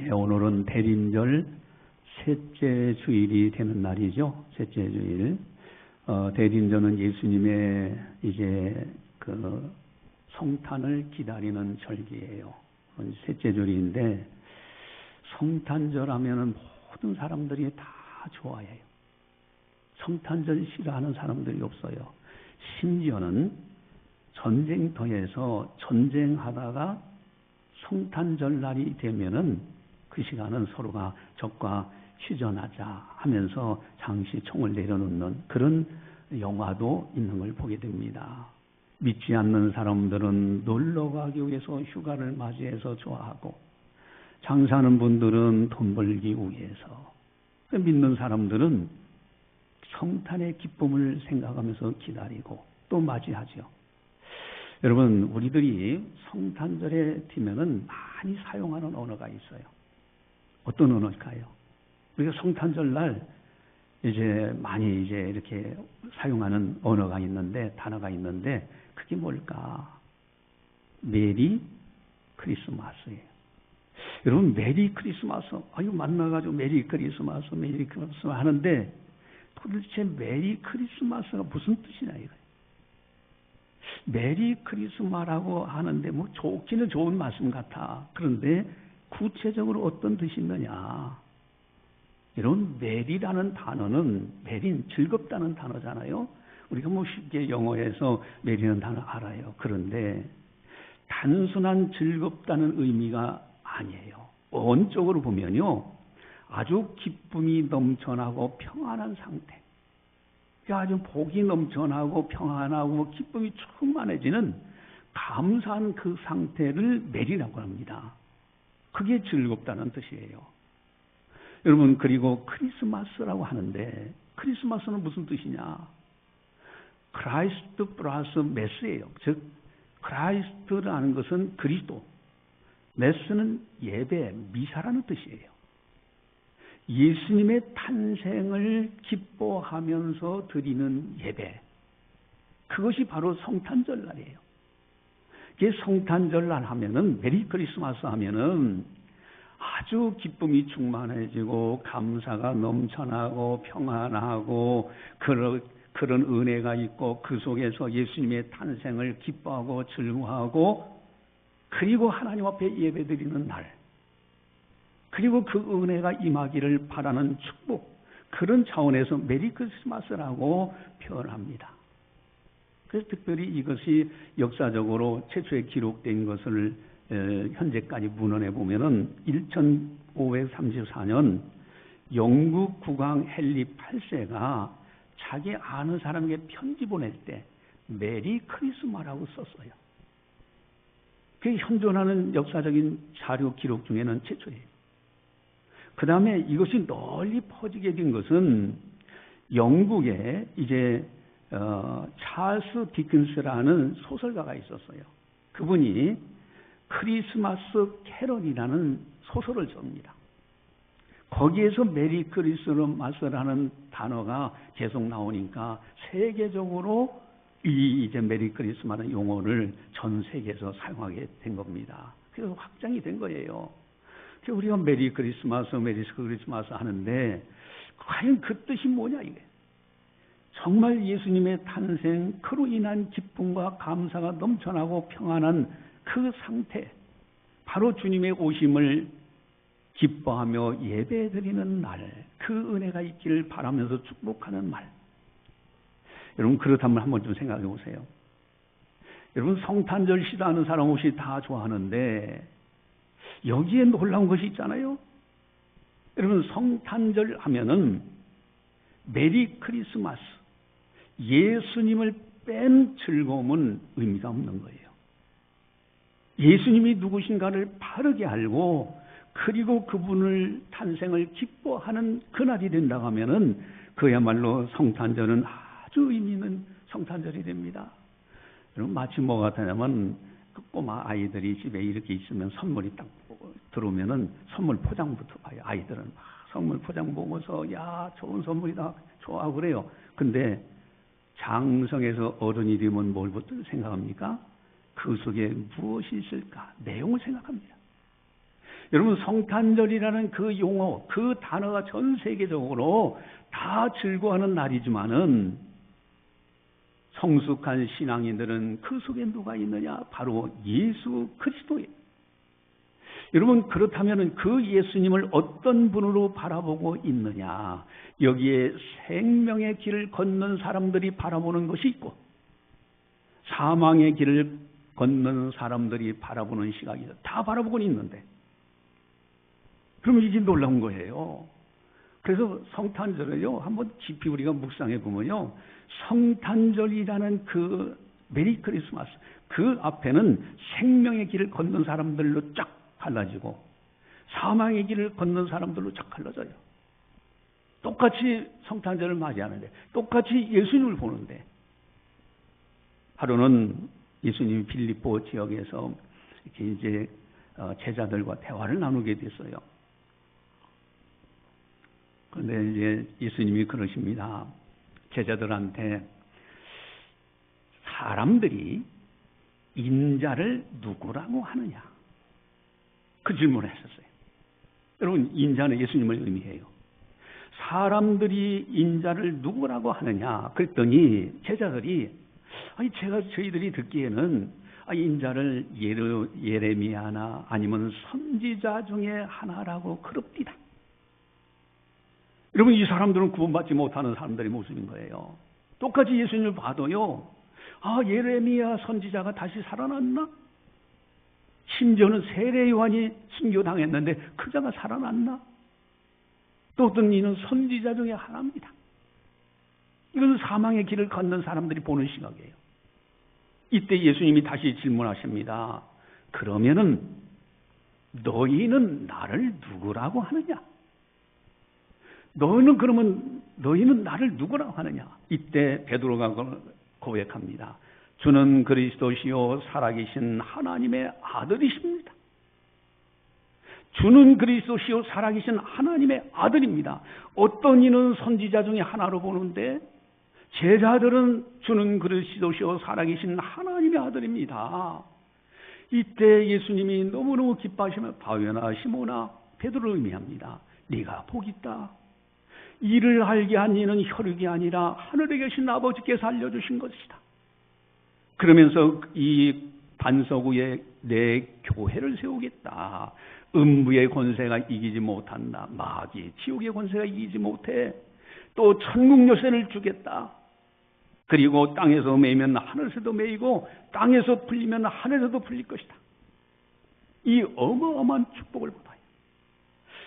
예, 오늘은 대림절 셋째 주일이 되는 날이죠. 셋째 주일. 대림절은 예수님의 이제 그 성탄을 기다리는 절기예요. 셋째 주일인데 성탄절 하면은 모든 사람들이 다 좋아해요. 성탄절 싫어하는 사람들이 없어요. 심지어는 전쟁터에서 전쟁하다가 성탄절 날이 되면은 그 시간은 서로가 적과 휴전하자 하면서 장시 총을 내려놓는 그런 영화도 있는 걸 보게 됩니다. 믿지 않는 사람들은 놀러 가기 위해서 휴가를 맞이해서 좋아하고, 장사하는 분들은 돈 벌기 위해서, 믿는 사람들은 성탄의 기쁨을 생각하면서 기다리고 또 맞이하죠. 여러분, 우리들이 성탄절에 되면은 많이 사용하는 언어가 있어요. 어떤 언어일까요? 우리가 성탄절 날 이제 많이 이제 이렇게 사용하는 언어가 있는데, 단어가 있는데, 그게 뭘까? 메리 크리스마스예요. 여러분, 메리 크리스마스, 만나가지고 메리 크리스마스 하는데, 도대체 메리 크리스마스가 무슨 뜻이냐, 이거예요. 메리 크리스마스라고 하는데, 뭐, 좋기는 좋은 말씀 같아. 그런데, 구체적으로 어떤 뜻이 있느냐. 이런 메리라는 단어는, 메리는 즐겁다는 단어잖아요. 우리가 뭐 쉽게 영어에서 메리는 단어 알아요. 그런데 단순한 즐겁다는 의미가 아니에요. 원적으로 보면요, 아주 기쁨이 넘쳐나고 평안한 상태, 아주 복이 넘쳐나고 평안하고 기쁨이 충만해지는 감사한 그 상태를 메리라고 합니다. 그게 즐겁다는 뜻이에요. 여러분, 그리고 크리스마스라고 하는데, 크리스마스는 무슨 뜻이냐? 크라이스트 플러스 메스예요. 즉, 크라이스트라는 것은 그리스도, 메스는 예배, 미사라는 뜻이에요. 예수님의 탄생을 기뻐하면서 드리는 예배, 그것이 바로 성탄절 날이에요. 성탄절 날 하면은, 메리 크리스마스 하면은 아주 기쁨이 충만해지고 감사가 넘쳐나고 평안하고 그런 은혜가 있고, 그 속에서 예수님의 탄생을 기뻐하고 즐거워하고, 그리고 하나님 앞에 예배드리는 날, 그리고 그 은혜가 임하기를 바라는 축복, 그런 차원에서 메리 크리스마스라고 표현합니다. 그래서 특별히 이것이 역사적으로 최초에 기록된 것을 현재까지 문헌에 보면은 1534년 영국 국왕 헨리 8세가 자기 아는 사람에게 편지 보낼 때 메리 크리스마스라고 썼어요. 그게 현존하는 역사적인 자료 기록 중에는 최초예요. 그 다음에 이것이 널리 퍼지게 된 것은 영국에 이제 찰스 디킨스라는 소설가가 있었어요. 그분이 크리스마스 캐럴이라는 소설을 씁니다. 거기에서 메리 크리스마스라는 단어가 계속 나오니까 세계적으로 이제 메리 크리스마스 용어를 전 세계에서 사용하게 된 겁니다. 그래서 확장이 된 거예요. 그래서 우리가 메리 크리스마스 하는데 과연 그 뜻이 뭐냐 이게. 정말 예수님의 탄생, 그로 인한 기쁨과 감사가 넘쳐나고 평안한 그 상태, 바로 주님의 오심을 기뻐하며 예배드리는 날, 그 은혜가 있기를 바라면서 축복하는 말. 여러분, 그렇다면 한번 좀 생각해 보세요. 여러분, 성탄절 싫어하는 사람 없이 다 좋아하는데 여기에 놀라운 것이 있잖아요. 여러분, 성탄절 하면은 메리 크리스마스, 예수님을 뺀 즐거움은 의미가 없는 거예요. 예수님이 누구신가를 바르게 알고, 그리고 그분을 탄생을 기뻐하는 그날이 된다고 하면은 그야말로 성탄절은 아주 의미 있는 성탄절이 됩니다. 여러분, 마치 뭐 같냐면 그 꼬마 아이들이 집에 이렇게 있으면 선물이 딱 들어오면은 선물 포장부터 봐요. 아이들은 선물 포장 보면서 야, 좋은 선물이다 좋아 그래요. 근데 장성에서 어른이 되면 뭘부터 생각합니까? 그 속에 무엇이 있을까? 내용을 생각합니다. 여러분, 성탄절이라는 그 용어, 그 단어가 전 세계적으로 다 즐거워하는 날이지만은 성숙한 신앙인들은 그 속에 누가 있느냐? 바로 예수 그리스도예요. 여러분, 그렇다면 그 예수님을 어떤 분으로 바라보고 있느냐? 여기에 생명의 길을 걷는 사람들이 바라보는 것이 있고 사망의 길을 걷는 사람들이 바라보는 시각이죠. 다 바라보고는 있는데, 그러면 이게 놀라운 거예요. 그래서 성탄절을요, 한번 깊이 우리가 묵상해 보면요, 성탄절이라는 그 메리 크리스마스, 그 앞에는 생명의 길을 걷는 사람들로 쫙 갈라지고 사망의 길을 걷는 사람들로 쫙 갈라져요. 똑같이 성탄절을 맞이하는데, 똑같이 예수님을 보는데, 하루는 예수님이 빌립보 지역에서 이렇게 이제 제자들과 대화를 나누게 됐어요. 그런데 이제 예수님이 그러십니다. 제자들한테 사람들이 인자를 누구라고 하느냐? 그 질문을 했었어요. 여러분, 인자는 예수님을 의미해요. 사람들이 인자를 누구라고 하느냐? 그랬더니 제자들이 저희들이 듣기에는 인자를 예레미야나 아니면 선지자 중에 하나라고 그럽디다. 여러분, 이 사람들은 구원받지 못하는 사람들의 모습인 거예요. 똑같이 예수님을 봐도요, 예레미야 선지자가 다시 살아났나? 심지어는 세례 요한이 순교당했는데 그 자가 살아났나? 또 어떤 이는 선지자 중에 하나입니다. 이것은 사망의 길을 걷는 사람들이 보는 시각이에요. 이때 예수님이 다시 질문하십니다. 그러면은 너희는 나를 누구라고 하느냐? 너희는 나를 누구라고 하느냐? 이때 베드로가 고백합니다. 주는 그리스도시요 살아계신 하나님의 아들이십니다. 주는 그리스도시요 살아계신 하나님의 아들입니다. 어떤 이는 선지자 중에 하나로 보는데 제자들은 주는 그리스도시요 살아계신 하나님의 아들입니다. 이때 예수님이 너무너무 기뻐하시며 바요나 시모나 베드로를 의미합니다. 네가 복이 있다. 이를 알게 한 이는 혈육이 아니라 하늘에 계신 아버지께서 알려주신 것이다. 그러면서 이 반석 위에 내 교회를 세우겠다. 음부의 권세가 이기지 못한다. 마귀, 지옥의 권세가 이기지 못해. 또 천국 열쇠를 주겠다. 그리고 땅에서 매이면 하늘에서도 매이고 땅에서 풀리면 하늘에서도 풀릴 것이다. 이 어마어마한 축복을 받아요.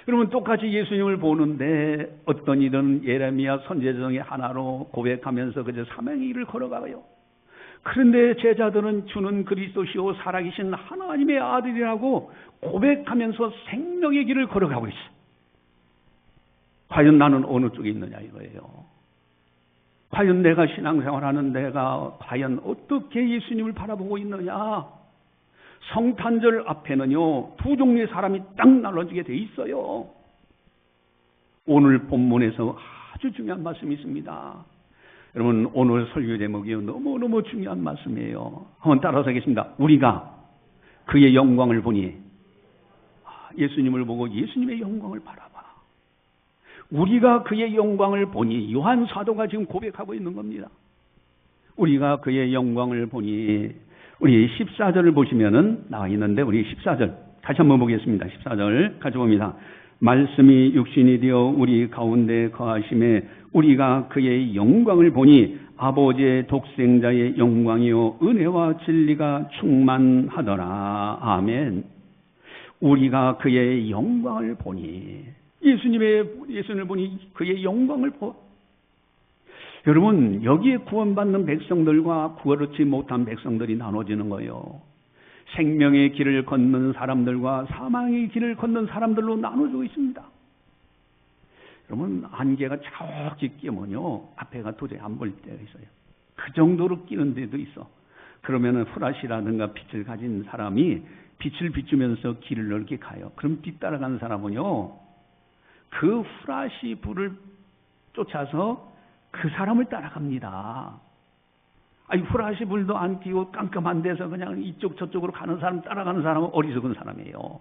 여러분, 똑같이 예수님을 보는데 어떤 이들은 예레미야 선지자 중에 하나로 고백하면서 그저 사명의 길을 걸어가요. 그런데 제자들은 주는 그리스도시요 살아계신 하나님의 아들이라고 고백하면서 생명의 길을 걸어가고 있어요. 과연 나는 어느 쪽에 있느냐 이거예요. 과연 내가 신앙생활하는 내가 과연 어떻게 예수님을 바라보고 있느냐. 성탄절 앞에는요, 두 종류의 사람이 딱 나눠지게 돼 있어요. 오늘 본문에서 아주 중요한 말씀이 있습니다. 여러분, 오늘 설교 제목이 너무너무 중요한 말씀이에요. 한번 따라서 하겠습니다. 우리가 그의 영광을 보니, 예수님을 보고 예수님의 영광을 바라봐. 우리가 그의 영광을 보니, 요한 사도가 지금 고백하고 있는 겁니다. 우리가 그의 영광을 보니, 우리 14절을 보시면은 나와 있는데, 우리 14절 다시 한번 보겠습니다. 14절 같이 봅니다. 말씀이 육신이 되어 우리 가운데 거하심에 우리가 그의 영광을 보니 아버지의 독생자의 영광이요 은혜와 진리가 충만하더라. 아멘. 우리가 그의 영광을 보니, 예수님을 보니 그의 영광을 여러분, 여기에 구원받는 백성들과 구원받지 못한 백성들이 나눠지는 거예요. 생명의 길을 걷는 사람들과 사망의 길을 걷는 사람들로 나눠지고 있습니다. 여러분, 안개가 저기 끼면요, 앞에가 도저히 안 보일 때가 있어요. 그 정도로 끼는 데도 있어. 그러면은 후라시라든가 빛을 가진 사람이 빛을 비추면서 길을 넓게 가요. 그럼 뒤따라가는 사람은요, 그 후라시 불을 쫓아서 그 사람을 따라갑니다. 후라시 불도 안 띄고 깜깜한 데서 그냥 이쪽 저쪽으로 가는 사람 따라가는 사람은 어리석은 사람이에요.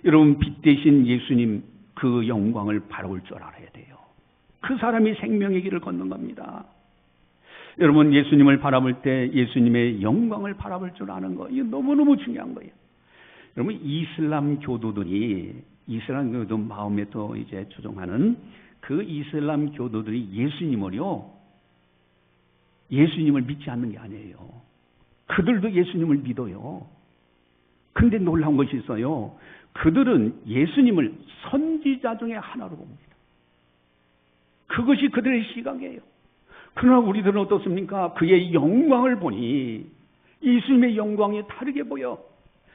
여러분, 빛 대신 예수님 그 영광을 바라볼 줄 알아야 돼요. 그 사람이 생명의 길을 걷는 겁니다. 여러분, 예수님을 바라볼 때 예수님의 영광을 바라볼 줄 아는 거, 이거 너무너무 중요한 거예요. 여러분, 이슬람 교도들이 마음에 또 이제 조종하는 그 이슬람 교도들이 예수님을 믿지 않는 게 아니에요. 그들도 예수님을 믿어요. 근데 놀라운 것이 있어요. 그들은 예수님을 선지자 중에 하나로 봅니다. 그것이 그들의 시각이에요. 그러나 우리들은 어떻습니까? 그의 영광을 보니 예수님의 영광이 다르게 보여.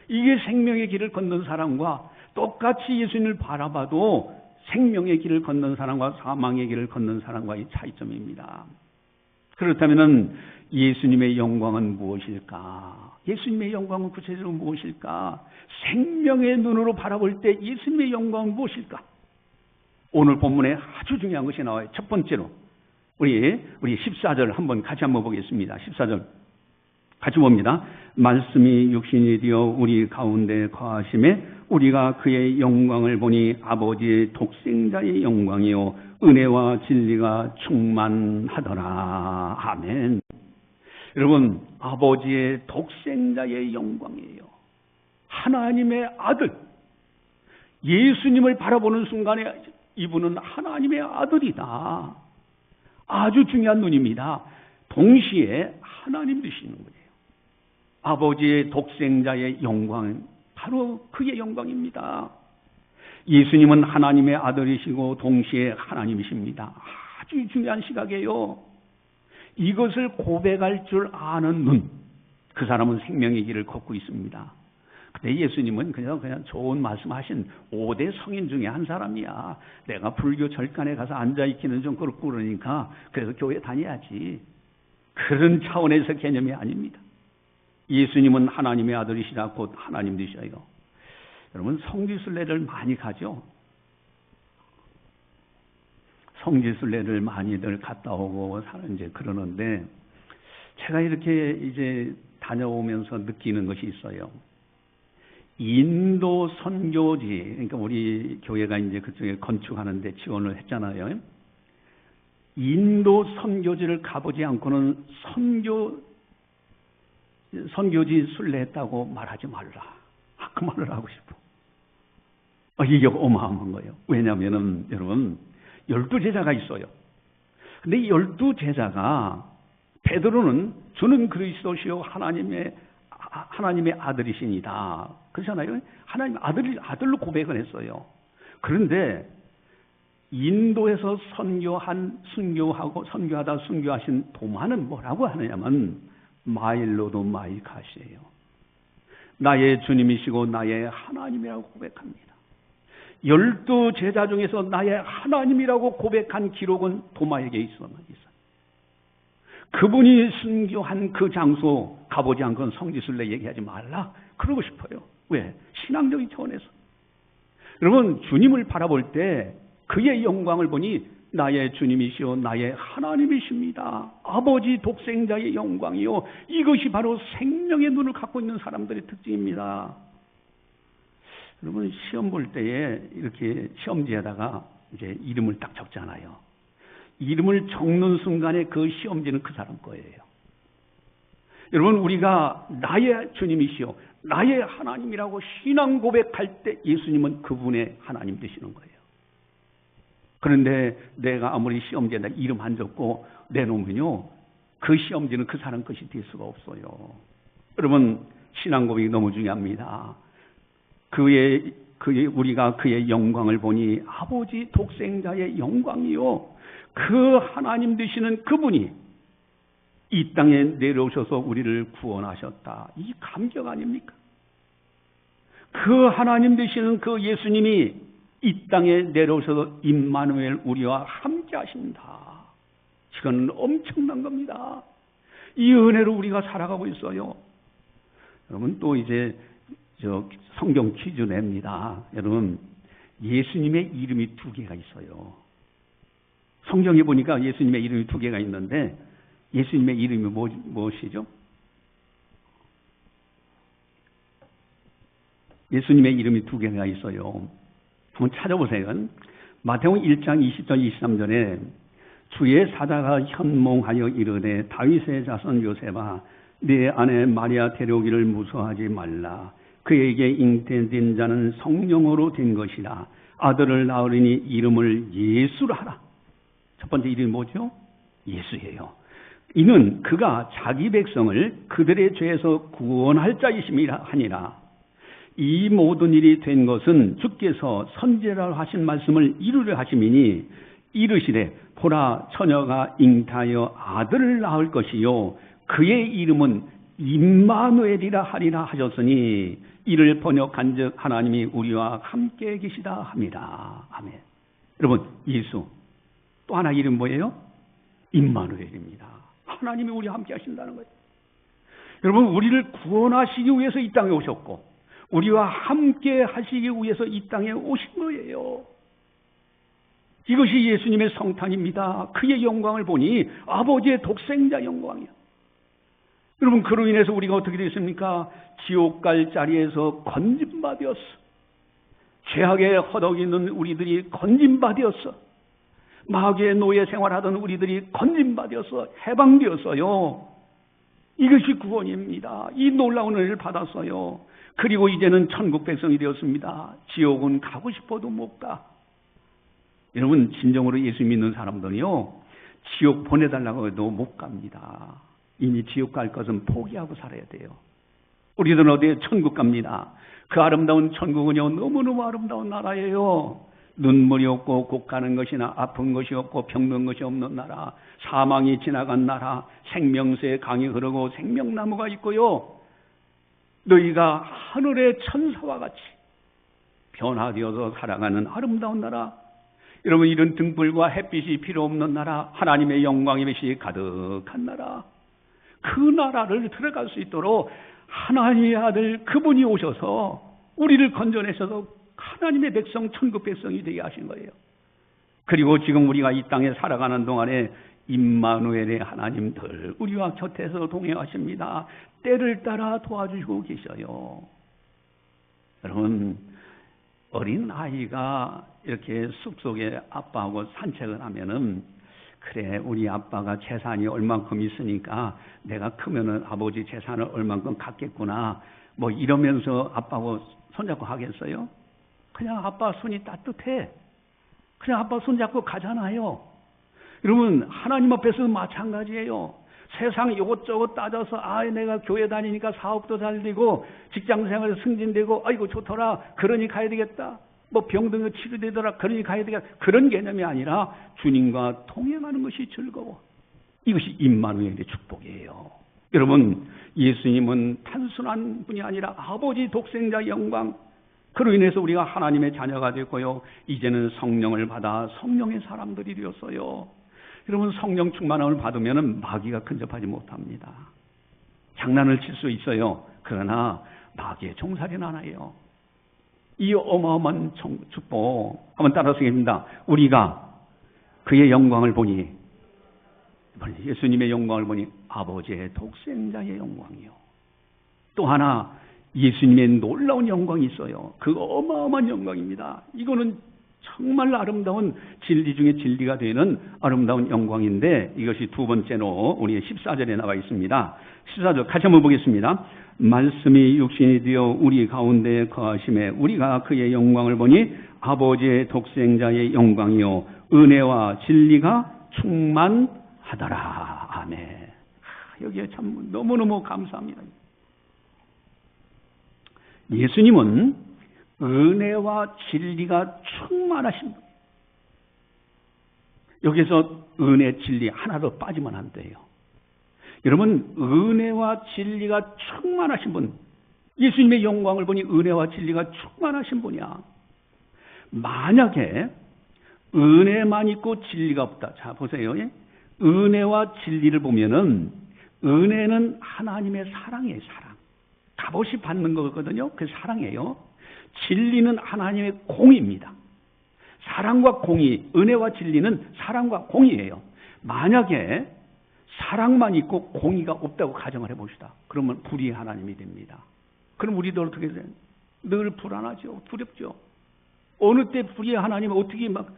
이게 생명의 길을 걷는 사람과 똑같이 예수님을 바라봐도 생명의 길을 걷는 사람과 사망의 길을 걷는 사람과의 차이점입니다. 그렇다면 예수님의 영광은 무엇일까? 예수님의 영광은 구체적으로 무엇일까? 생명의 눈으로 바라볼 때 예수님의 영광은 무엇일까? 오늘 본문에 아주 중요한 것이 나와요. 첫 번째로 우리 14절 같이 한번 보겠습니다. 14절 같이 봅니다. 말씀이 육신이 되어 우리 가운데 거하심에 우리가 그의 영광을 보니 아버지의 독생자의 영광이요 은혜와 진리가 충만하더라. 아멘. 여러분, 아버지의 독생자의 영광이에요. 하나님의 아들. 예수님을 바라보는 순간에 이분은 하나님의 아들이다. 아주 중요한 눈입니다. 동시에 하나님 되시는 거예요. 아버지의 독생자의 영광, 바로 그의 영광입니다. 예수님은 하나님의 아들이시고 동시에 하나님이십니다. 아주 중요한 시각이에요. 이것을 고백할 줄 아는 눈, 그 사람은 생명의 길을 걷고 있습니다. 근데 예수님은 그냥 좋은 말씀하신 5대 성인 중에 한 사람이야. 내가 불교 절간에 가서 앉아있기는 좀 그렇고 그러니까 그래서 교회 다녀야지. 그런 차원에서 개념이 아닙니다. 예수님은 하나님의 아들이시라 곧 하나님 되셔요. 여러분, 성지순례를 많이 가죠. 성지순례를 많이들 갔다 오고 이제 그러는데 제가 이렇게 이제 다녀오면서 느끼는 것이 있어요. 인도 선교지, 그러니까 우리 교회가 이제 그쪽에 건축하는데 지원을 했잖아요. 인도 선교지를 가보지 않고는 선교지 순례했다고 말하지 말라. 그 말을 하고 싶어. 이게 어마어마한 거예요. 왜냐하면은 여러분 12제자가 있어요. 근데 이 12제자가 베드로는 주는 그리스도시요 하나님의 아들이시니다. 그렇잖아요. 하나님 아들로 고백을 했어요. 그런데 인도에서 선교하다 순교하신 도마는 뭐라고 하느냐면 마일로도 마이카시예요. 나의 주님이시고 나의 하나님이라고 고백합니다. 12제자 중에서 나의 하나님이라고 고백한 기록은 도마에게 있어요. 그분이 순교한 그 장소 가보지 않고는 성지순례 얘기하지 말라. 그러고 싶어요. 왜? 신앙적인 차원에서. 여러분, 주님을 바라볼 때 그의 영광을 보니 나의 주님이시오 나의 하나님이십니다. 아버지 독생자의 영광이요. 이것이 바로 생명의 눈을 갖고 있는 사람들의 특징입니다. 여러분, 시험 볼 때에 이렇게 시험지에다가 이제 이름을 딱 적잖아요. 이름을 적는 순간에 그 시험지는 그 사람 거예요. 여러분, 우리가 나의 주님이시오 나의 하나님이라고 신앙 고백할 때 예수님은 그분의 하나님 되시는 거예요. 그런데 내가 아무리 시험지에다 이름 안 적고 내놓으면요, 그 시험지는 그 사람 것이 될 수가 없어요. 여러분, 신앙 고백이 너무 중요합니다. 우리가 그의 영광을 보니 아버지 독생자의 영광이요. 그 하나님 되시는 그분이 이 땅에 내려오셔서 우리를 구원하셨다. 이 감격 아닙니까? 그 하나님 되시는 그 예수님이 이 땅에 내려오셔서 임마누엘 우리와 함께 하신다. 이건 엄청난 겁니다. 이 은혜로 우리가 살아가고 있어요. 여러분, 또 이제 성경 퀴즈 냅니다. 여러분, 예수님의 이름이 2개가 있어요. 성경에 보니까 예수님의 이름이 2개가 있는데 예수님의 이름이 무엇이죠? 예수님의 이름이 두 개가 있어요. 한번 찾아보세요. 마태복음 1장 20절 23절에 주의 사자가 현몽하여 이르되 다윗의 자손 요셉아 네 아내 마리아 데려오기를 무서워하지 말라. 그에게 잉태된 자는 성령으로 된 것이라. 아들을 낳으리니 이름을 예수라 하라. 첫 번째 이름이 뭐죠? 예수예요. 이는 그가 자기 백성을 그들의 죄에서 구원할 자이심이라 하니라. 이 모든 일이 된 것은 주께서 선지자로 하신 말씀을 이루려 하심이니 이르시되 보라 처녀가 잉태하여 아들을 낳을 것이요 그의 이름은 임마누엘이라 하리라 하셨으니 이를 번역한즉 하나님이 우리와 함께 계시다 합니다. 아멘. 여러분 예수 또 하나 이름 뭐예요? 임마누엘입니다. 하나님이 우리와 함께 하신다는 거예요. 여러분 우리를 구원하시기 위해서 이 땅에 오셨고 우리와 함께 하시기 위해서 이 땅에 오신 거예요. 이것이 예수님의 성탄입니다. 그의 영광을 보니 아버지의 독생자 영광이요. 여러분 그로 인해서 우리가 어떻게 됐습니까? 지옥 갈 자리에서 건짐받았어. 죄악에 허덕이는 우리들이 건짐받았어. 마귀의 노예 생활하던 우리들이 건짐받았어. 해방되었어요. 이것이 구원입니다. 이 놀라운 은혜를 받았어요. 그리고 이제는 천국 백성이 되었습니다. 지옥은 가고 싶어도 못 가. 여러분 진정으로 예수 믿는 사람들이요 지옥 보내달라고 해도 못 갑니다. 이미 지옥 갈 것은 포기하고 살아야 돼요. 우리들은 어디에 천국 갑니다. 그 아름다운 천국은요 너무너무 아름다운 나라예요. 눈물이 없고 곡 가는 것이나 아픈 것이 없고 병든 것이 없는 나라, 사망이 지나간 나라, 생명수의 강이 흐르고 생명나무가 있고요. 너희가 하늘의 천사와 같이 변화되어서 살아가는 아름다운 나라. 여러분 이런 등불과 햇빛이 필요 없는 나라, 하나님의 영광의 빛이 가득한 나라. 그 나라를 들어갈 수 있도록 하나님의 아들 그분이 오셔서 우리를 건져내셔서 하나님의 백성, 천국 백성이 되게 하신 거예요. 그리고 지금 우리가 이 땅에 살아가는 동안에 임마누엘의 하나님들 우리와 곁에서 동행하십니다. 때를 따라 도와주시고 계셔요. 여러분 어린 아이가 이렇게 숲속에 아빠하고 산책을 하면은 그래 우리 아빠가 재산이 얼만큼 있으니까 내가 크면은 아버지 재산을 얼만큼 갖겠구나 뭐 이러면서 아빠하고 손잡고 하겠어요? 그냥 아빠 손이 따뜻해. 그냥 아빠 손잡고 가잖아요. 여러분 하나님 앞에서도 마찬가지예요. 세상 이것저것 따져서 내가 교회 다니니까 사업도 잘 되고 직장생활 승진되고 아이고 좋더라 그러니 가야 되겠다. 뭐 병든 거 치료되더라 그러니 가야 되겠다. 그런 개념이 아니라 주님과 동행하는 것이 즐거워. 이것이 임마누엘의 축복이에요. 여러분 예수님은 단순한 분이 아니라 아버지 독생자 영광 그로 인해서 우리가 하나님의 자녀가 됐고요. 이제는 성령을 받아 성령의 사람들이 되었어요. 여러분 성령 충만함을 받으면 마귀가 근접하지 못합니다. 장난을 칠 수 있어요. 그러나 마귀의 종살이는 안 해요. 이 어마어마한 축복 한번 따라서 읽습니다. 우리가 그의 영광을 보니 예수님의 영광을 보니 아버지의 독생자의 영광이요. 또 하나 예수님의 놀라운 영광이 있어요. 그 어마어마한 영광입니다. 이거는 정말 아름다운 진리 중에 진리가 되는 아름다운 영광인데 이것이 두 번째로 우리 14절에 나와 있습니다. 14절 같이 한번 보겠습니다. 말씀이 육신이 되어 우리 가운데 거하심에 우리가 그의 영광을 보니 아버지의 독생자의 영광이요 은혜와 진리가 충만하더라. 아멘. 여기에 참 너무너무 감사합니다. 예수님은 은혜와 진리가 충만하신 분. 여기서 은혜, 진리 하나도 빠지면 안 돼요. 여러분 은혜와 진리가 충만하신 분. 예수님의 영광을 보니 은혜와 진리가 충만하신 분이야. 만약에 은혜만 있고 진리가 없다. 자 보세요. 은혜와 진리를 보면은 은혜는 하나님의 사랑이에요. 사랑. 값없이 받는 거거든요. 그 사랑이에요. 진리는 하나님의 공의입니다. 사랑과 공의, 은혜와 진리는 사랑과 공의예요. 만약에 사랑만 있고 공의가 없다고 가정을 해봅시다. 그러면 불의의 하나님이 됩니다. 그럼 우리도 어떻게 돼요? 늘 불안하죠. 두렵죠. 어느 때 불의의 하나님 어떻게 막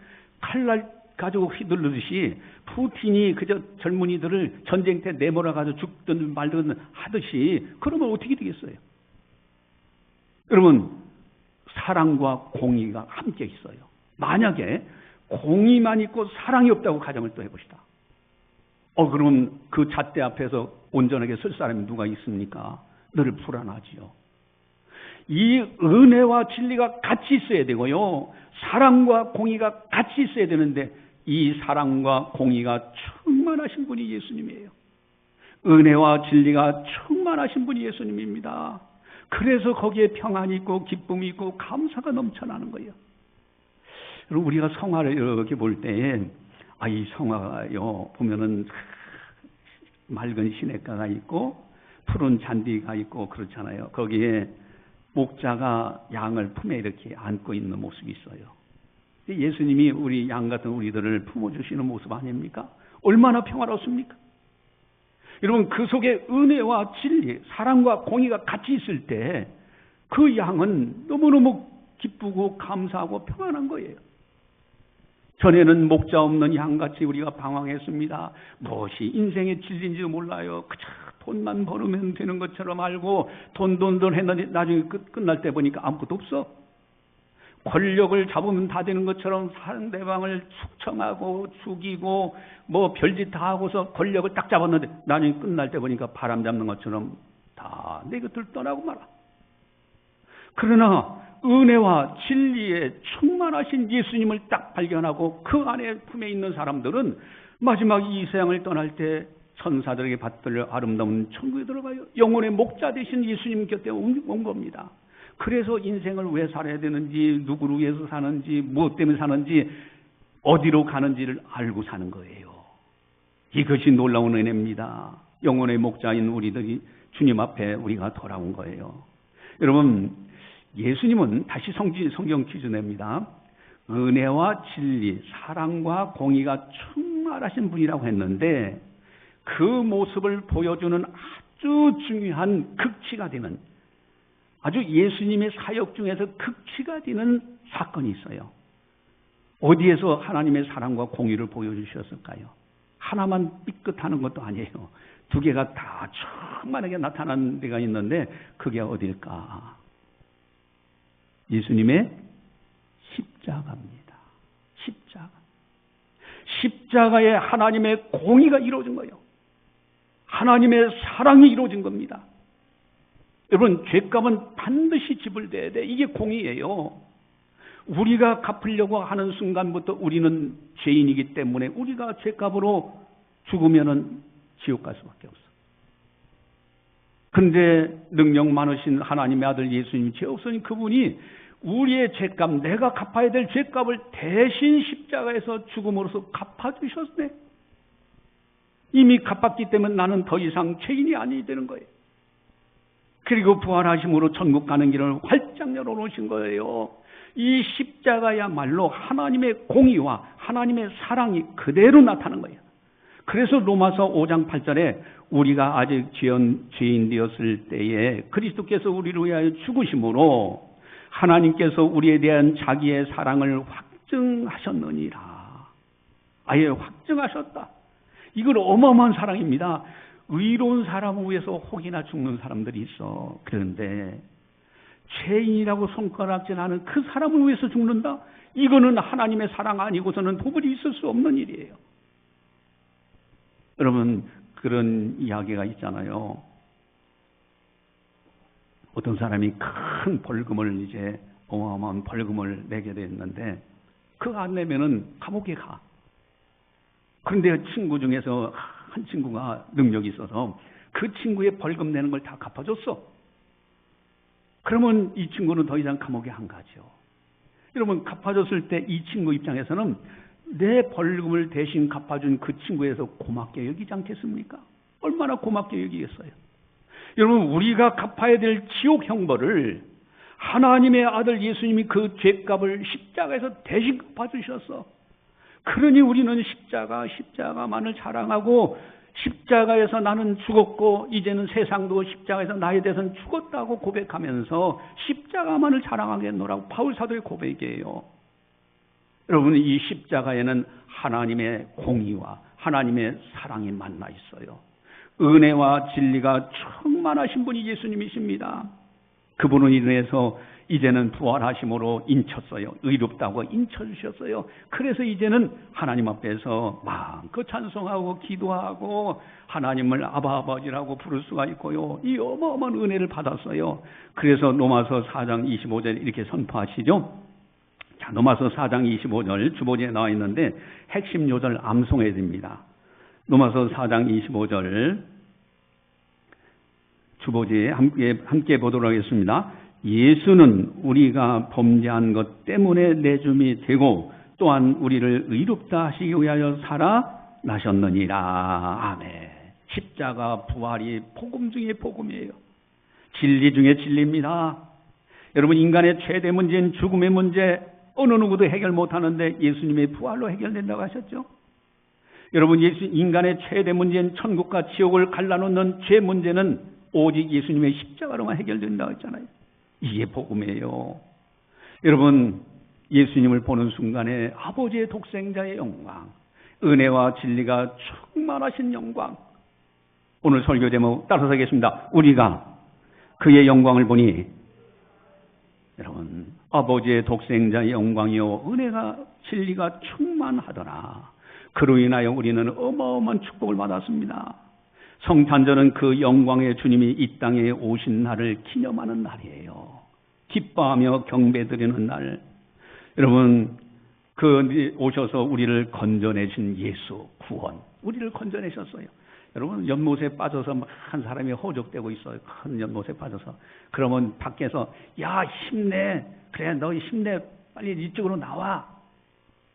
칼날 가지고 휘둘르듯이 푸틴이 그저 젊은이들을 전쟁 때 내몰아 가지고 죽든 말든 하듯이 그러면 어떻게 되겠어요? 여러분, 사랑과 공의가 함께 있어요. 만약에 공의만 있고 사랑이 없다고 가정을 또 해봅시다. 그럼 그 잣대 앞에서 온전하게 설 사람이 누가 있습니까? 늘 불안하지요. 이 은혜와 진리가 같이 있어야 되고요. 사랑과 공의가 같이 있어야 되는데 이 사랑과 공의가 충만하신 분이 예수님이에요. 은혜와 진리가 충만하신 분이 예수님입니다. 그래서 거기에 평안이 있고 기쁨이 있고 감사가 넘쳐나는 거예요. 그리고 우리가 성화를 이렇게 볼 때에 이 성화가요 보면은 맑은 시냇가가 있고 푸른 잔디가 있고 그렇잖아요. 거기에 목자가 양을 품에 이렇게 안고 있는 모습이 있어요. 예수님이 우리 양 같은 우리들을 품어주시는 모습 아닙니까? 얼마나 평화롭습니까? 여러분, 그 속에 은혜와 진리, 사랑과 공의가 같이 있을 때 그 양은 너무너무 기쁘고 감사하고 평안한 거예요. 전에는 목자 없는 양같이 우리가 방황했습니다. 무엇이 인생의 진리인지도 몰라요. 그저 돈만 벌으면 되는 것처럼 알고 돈 했는데 나중에 끝날 때 보니까 아무것도 없어. 권력을 잡으면 다 되는 것처럼 상대방을 숙청하고 죽이고 뭐 별짓 다 하고서 권력을 딱 잡았는데 나중에 끝날 때 보니까 바람 잡는 것처럼 다 내 곁을 떠나고 말아. 그러나 은혜와 진리에 충만하신 예수님을 딱 발견하고 그 안에 품에 있는 사람들은 마지막 이 세상을 떠날 때 천사들에게 받들 아름다운 천국에 들어가요. 영혼의 목자 되신 예수님 곁에 온 겁니다. 그래서 인생을 왜 살아야 되는지, 누구를 위해서 사는지, 무엇 때문에 사는지, 어디로 가는지를 알고 사는 거예요. 이것이 놀라운 은혜입니다. 영혼의 목자인 우리들이 주님 앞에 우리가 돌아온 거예요. 여러분, 예수님은 다시 성경 퀴즈 냅니다. 은혜와 진리, 사랑과 공의가 충만하신 분이라고 했는데 그 모습을 보여주는 아주 중요한 극치가 되는, 아주 예수님의 사역 중에서 극치가 되는 사건이 있어요. 어디에서 하나님의 사랑과 공의를 보여주셨을까요? 하나만 삐끗하는 것도 아니에요. 두 개가 다 충만하게 나타나는 데가 있는데 그게 어딜까? 예수님의 십자가입니다. 십자가에 하나님의 공의가 이루어진 거예요. 하나님의 사랑이 이루어진 겁니다. 여러분, 죄값은 반드시 지불돼야 돼. 이게 공의예요. 우리가 갚으려고 하는 순간부터 우리는 죄인이기 때문에 우리가 죄값으로 죽으면은 지옥 갈 수밖에 없어. 근데 능력 많으신 하나님의 아들 예수님, 죄 없으신 그분이 우리의 죄값, 내가 갚아야 될 죄값을 대신 십자가에서 죽음으로써 갚아주셨네. 이미 갚았기 때문에 나는 더 이상 죄인이 아니 되는 거예요. 그리고 부활하심으로 천국 가는 길을 활짝 열어놓으신 거예요. 이 십자가야말로 하나님의 공의와 하나님의 사랑이 그대로 나타나는 거예요. 그래서 로마서 5장 8절에 우리가 아직 죄인 되었을 때에 그리스도께서 우리를 위하여 죽으심으로 하나님께서 우리에 대한 자기의 사랑을 확증하셨느니라. 아예 확증하셨다. 이건 어마어마한 사랑입니다. 의로운 사람을 위해서 혹이나 죽는 사람들이 있어. 그런데 죄인이라고 손가락질하는 그 사람을 위해서 죽는다? 이거는 하나님의 사랑 아니고서는 도무지 있을 수 없는 일이에요. 여러분, 그런 이야기가 있잖아요. 어떤 사람이 큰 벌금을 이제 어마어마한 벌금을 내게 됐는데 그거 안 내면은 감옥에 가. 그런데 친구 중에서 한 친구가 능력이 있어서 그 친구의 벌금 내는 걸 다 갚아줬어. 그러면 이 친구는 더 이상 감옥에 안 가죠. 여러분, 갚아줬을 때 이 친구 입장에서는 내 벌금을 대신 갚아준 그 친구에서 고맙게 여기지 않겠습니까? 얼마나 고맙게 여기겠어요. 여러분, 우리가 갚아야 될 지옥 형벌을 하나님의 아들 예수님이 그 죄값을 십자가에서 대신 갚아주셨어. 그러니 우리는 십자가만을 자랑하고 십자가에서 나는 죽었고 이제는 세상도 십자가에서 나에 대해서는 죽었다고 고백하면서 십자가만을 자랑하겠노라고 바울 사도의 고백이에요. 여러분, 이 십자가에는 하나님의 공의와 하나님의 사랑이 만나 있어요. 은혜와 진리가 충만하신 분이 예수님이십니다. 그분을 인해서 이제는 부활하심으로 인쳤어요. 의롭다고 인쳐주셨어요. 그래서 이제는 하나님 앞에서 마음껏 찬송하고 기도하고 하나님을 아버지라고 부를 수가 있고요. 이 어마어마한 은혜를 받았어요. 그래서 로마서 4장 25절 이렇게 선포하시죠. 자, 로마서 4장 25절 주보지에 나와 있는데 핵심 요절 암송해야 됩니다. 로마서 4장 25절 주보지에 함께 보도록 하겠습니다. 예수는 우리가 범죄한 것 때문에 내줌이 되고 또한 우리를 의롭다 하시기 위하여 살아나셨느니라. 아멘. 십자가 부활이 복음 중에 복음이에요. 진리 중에 진리입니다. 여러분, 인간의 최대 문제인 죽음의 문제 어느 누구도 해결 못하는데 예수님의 부활로 해결된다고 하셨죠. 여러분, 인간의 최대 문제인 천국과 지옥을 갈라놓는 죄 문제는 오직 예수님의 십자가로만 해결된다고 했잖아요. 이게 복음이에요. 여러분, 예수님을 보는 순간에 아버지의 독생자의 영광, 은혜와 진리가 충만하신 영광. 오늘 설교 제목 따라서 하겠습니다. 우리가 그의 영광을 보니, 여러분, 아버지의 독생자의 영광이요 은혜가 진리가 충만하더라. 그로 인하여 우리는 어마어마한 축복을 받았습니다. 성탄절은 그 영광의 주님이 이 땅에 오신 날을 기념하는 날이에요. 기뻐하며 경배드리는 날. 여러분, 그 오셔서 우리를 건져내신 예수 구원, 우리를 건져내셨어요. 여러분, 연못에 빠져서 한 사람이 호적되고 있어요. 큰 연못에 빠져서. 그러면 밖에서 야, 힘내. 그래, 너 힘내. 빨리 이쪽으로 나와.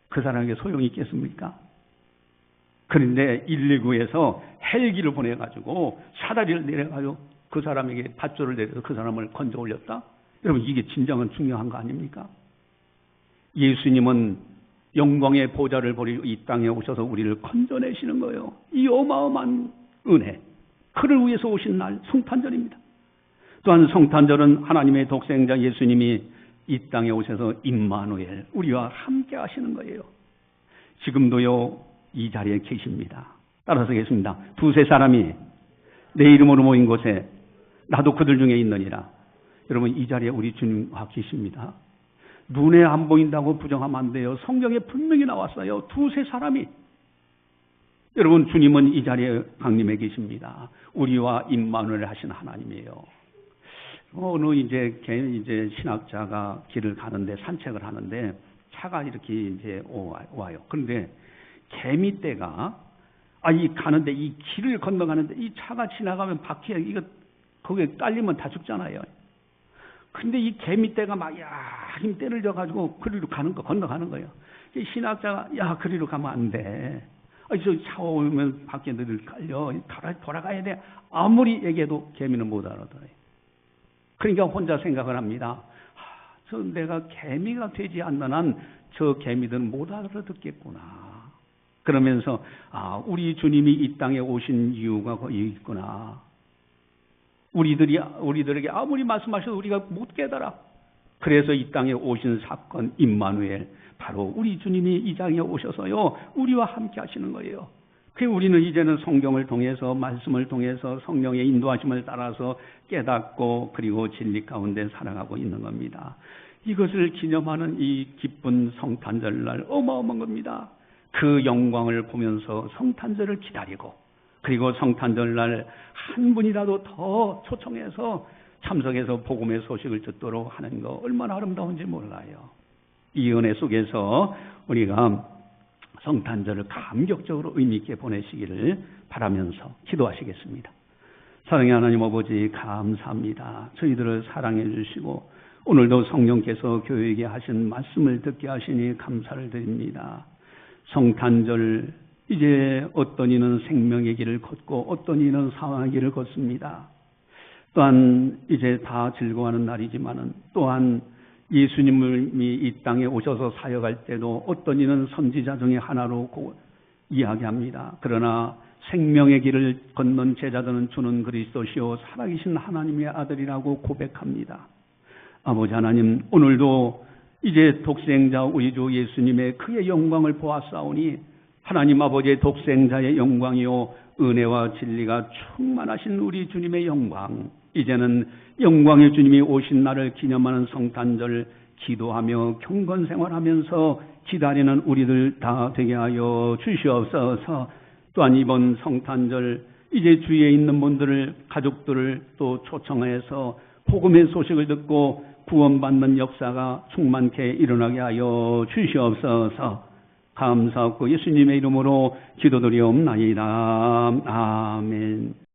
그 사람에게 소용이 있겠습니까? 그런데 119에서 헬기를 보내가지고 사다리를 내려가지고 그 사람에게 밧줄을 내려서 그 사람을 건져 올렸다? 여러분, 이게 진정한 중요한 거 아닙니까? 예수님은 영광의 보좌를 버리고 이 땅에 오셔서 우리를 건져내시는 거예요. 이 어마어마한 은혜, 그를 위해서 오신 날 성탄절입니다. 또한 성탄절은 하나님의 독생자 예수님이 이 땅에 오셔서 임마누엘, 우리와 함께 하시는 거예요. 지금도요 이 자리에 계십니다. 따라서 하겠습니다. 두세 사람이 내 이름으로 모인 곳에 나도 그들 중에 있느니라. 여러분, 이 자리에 우리 주님과 계십니다. 눈에 안 보인다고 부정하면 안 돼요. 성경에 분명히 나왔어요. 두세 사람이. 여러분, 주님은 이 자리에 강림해 계십니다. 우리와 임마누엘 하신 하나님이에요. 어느 이제 신학자가 길을 가는데 산책을 하는데 차가 이렇게 이제 와요. 그런데 개미떼가 이 가는데 이 길을 건너가는데 이 차가 지나가면 바퀴에 이거 거기에 딸리면 다 죽잖아요. 근데 이 개미떼가 막 힘 때를 져가지고 그리로 건너가는 거예요. 신학자가 그리로 가면 안 돼. 저 차 오면 바퀴에 늘 깔려. 돌아가야 돼. 아무리 얘기해도 개미는 못 알아들어요. 그러니까 혼자 생각을 합니다. 내가 개미가 되지 않는 한 저 개미들은 못 알아듣겠구나. 그러면서 우리 주님이 이 땅에 오신 이유가 거기 있구나. 우리들에게 아무리 말씀하셔도 우리가 못 깨달아. 그래서 이 땅에 오신 사건 임마누엘, 바로 우리 주님이 이 땅에 오셔서요 우리와 함께 하시는 거예요. 그 우리는 이제는 성경을 통해서, 말씀을 통해서 성령의 인도하심을 따라서 깨닫고 그리고 진리 가운데 살아가고 있는 겁니다. 이것을 기념하는 이 기쁜 성탄절날 어마어마한 겁니다. 그 영광을 보면서 성탄절을 기다리고, 그리고 성탄절날 한 분이라도 더 초청해서 참석해서 복음의 소식을 듣도록 하는 거 얼마나 아름다운지 몰라요. 이 은혜 속에서 우리가 성탄절을 감격적으로 의미 있게 보내시기를 바라면서 기도하시겠습니다. 사랑의 하나님 아버지, 감사합니다. 저희들을 사랑해 주시고 오늘도 성령께서 교회에게 하신 말씀을 듣게 하시니 감사를 드립니다. 성탄절, 이제 어떤 이는 생명의 길을 걷고 어떤 이는 사망의 길을 걷습니다. 또한 이제 다 즐거워하는 날이지만은 또한 예수님이 이 땅에 오셔서 사역할 때도 어떤 이는 선지자 중에 하나로 이야기합니다. 그러나 생명의 길을 걷는 제자들은 주는 그리스도시요 살아계신 하나님의 아들이라고 고백합니다. 아버지 하나님, 오늘도 이제 독생자 우리 주 예수님의 그의 영광을 보았사오니 하나님 아버지의 독생자의 영광이요 은혜와 진리가 충만하신 우리 주님의 영광, 이제는 영광의 주님이 오신 날을 기념하는 성탄절 기도하며 경건생활하면서 기다리는 우리들 다 되게 하여 주시옵소서. 또한 이번 성탄절 이제 주위에 있는 분들을, 가족들을 또 초청해서 복음의 소식을 듣고 구원받는 역사가 충만케 일어나게 하여 주시옵소서. 감사하고 예수님의 이름으로 기도드리옵나이다. 아멘.